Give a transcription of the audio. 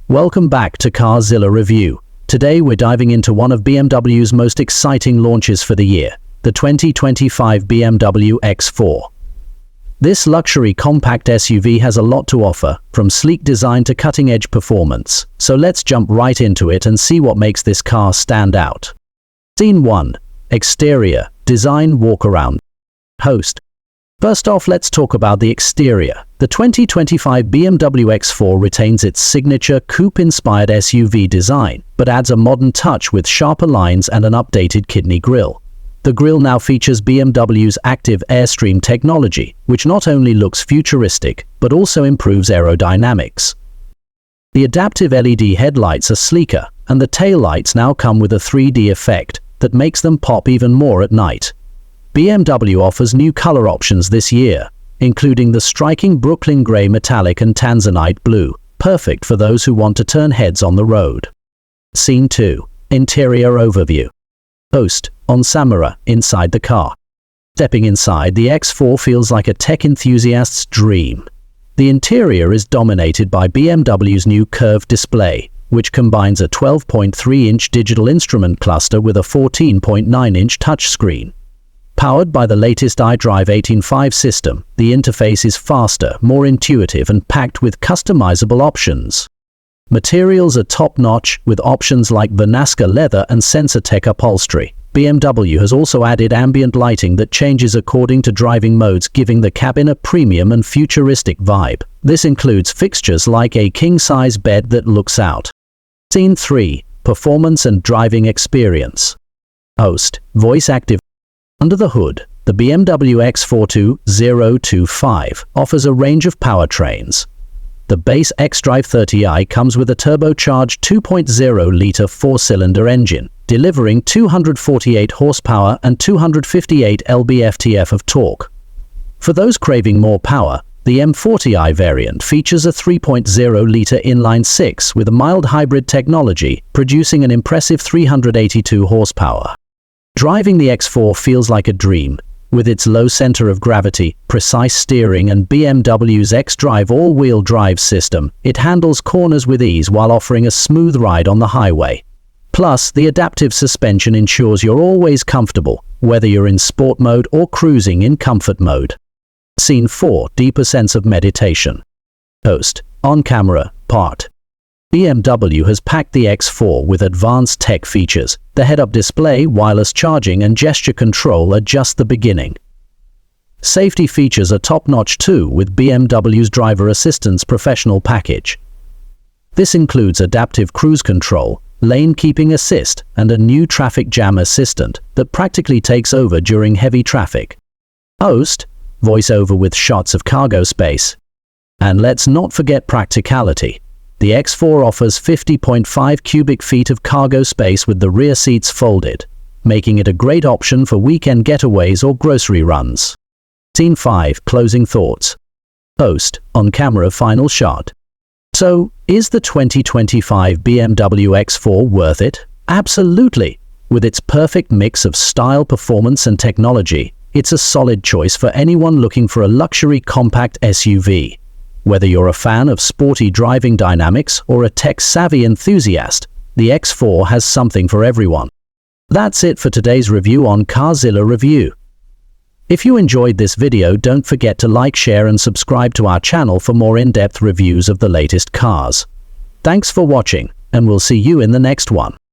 Welcome back to Carzilla Review. Today we're diving into one of BMW's most exciting launches for the year, the 2025 BMW X4. This luxury compact SUV has a lot to offer, from sleek design to cutting-edge performance. So let's jump right into it and see what makes this car stand out. Scene 1. Exterior, Design, Walkaround. Host. First off, let's talk about the exterior. The 2025 BMW X4 retains its signature coupe-inspired SUV design, but adds a modern touch with sharper lines and an updated kidney grille. The grille now features BMW's active Airstream technology, which not only looks futuristic, but also improves aerodynamics. The adaptive LED headlights are sleeker, and the taillights now come with a 3D effect that makes them pop even more at night. BMW offers new color options this year, including the striking Brooklyn Gray Metallic and Tanzanite Blue, perfect for those who want to turn heads on the road. Scene 2. Interior Overview. Host. On camera, inside the car. Stepping inside, the X4 feels like a tech enthusiast's dream. The interior is dominated by BMW's new curved display, which combines a 12.3-inch digital instrument cluster with a 14.9-inch touchscreen. Powered by the latest iDrive 18.5 system, the interface is faster, more intuitive, and packed with customizable options. Materials are top-notch, with options like Vernasca leather and SensorTech upholstery. BMW has also added ambient lighting that changes according to driving modes, giving the cabin a premium and futuristic vibe. This includes fixtures like a king-size bed that looks out. Scene 3. Performance and driving experience. Host. Voice active. Under the hood, the BMW X4 2025 offers a range of powertrains. The base xDrive 30i comes with a turbocharged 2.0-liter four-cylinder engine, delivering 248 horsepower and 258 lb-ft of torque. For those craving more power, the M40i variant features a 3.0-liter inline-six with a mild hybrid technology, producing an impressive 382 horsepower. Driving the X4 feels like a dream. With its low center of gravity, precise steering, and BMW's xDrive all-wheel drive system, it handles corners with ease while offering a smooth ride on the highway. Plus, the adaptive suspension ensures you're always comfortable, whether you're in sport mode or cruising in comfort mode. Scene 4. Deeper sense of meditation. Host. On camera, part. BMW has packed the X4 with advanced tech features. The head-up display, wireless charging, and gesture control are just the beginning. Safety features are top-notch too, with BMW's Driver Assistance Professional package. This includes adaptive cruise control, lane keeping assist, and a new traffic jam assistant that practically takes over during heavy traffic. Host. Voiceover with shots of cargo space. And let's not forget practicality. The X4 offers 50.5 cubic feet of cargo space with the rear seats folded, making it a great option for weekend getaways or grocery runs. Scene 5. Closing thoughts. Host. On camera, final shot. So, is the 2025 BMW X4 worth it? Absolutely! With its perfect mix of style, performance, and technology, it's a solid choice for anyone looking for a luxury compact SUV. Whether you're a fan of sporty driving dynamics or a tech-savvy enthusiast, the X4 has something for everyone. That's it for today's review on Carzilla Review. If you enjoyed this video, don't forget to like, share, and subscribe to our channel for more in-depth reviews of the latest cars. Thanks for watching, and we'll see you in the next one.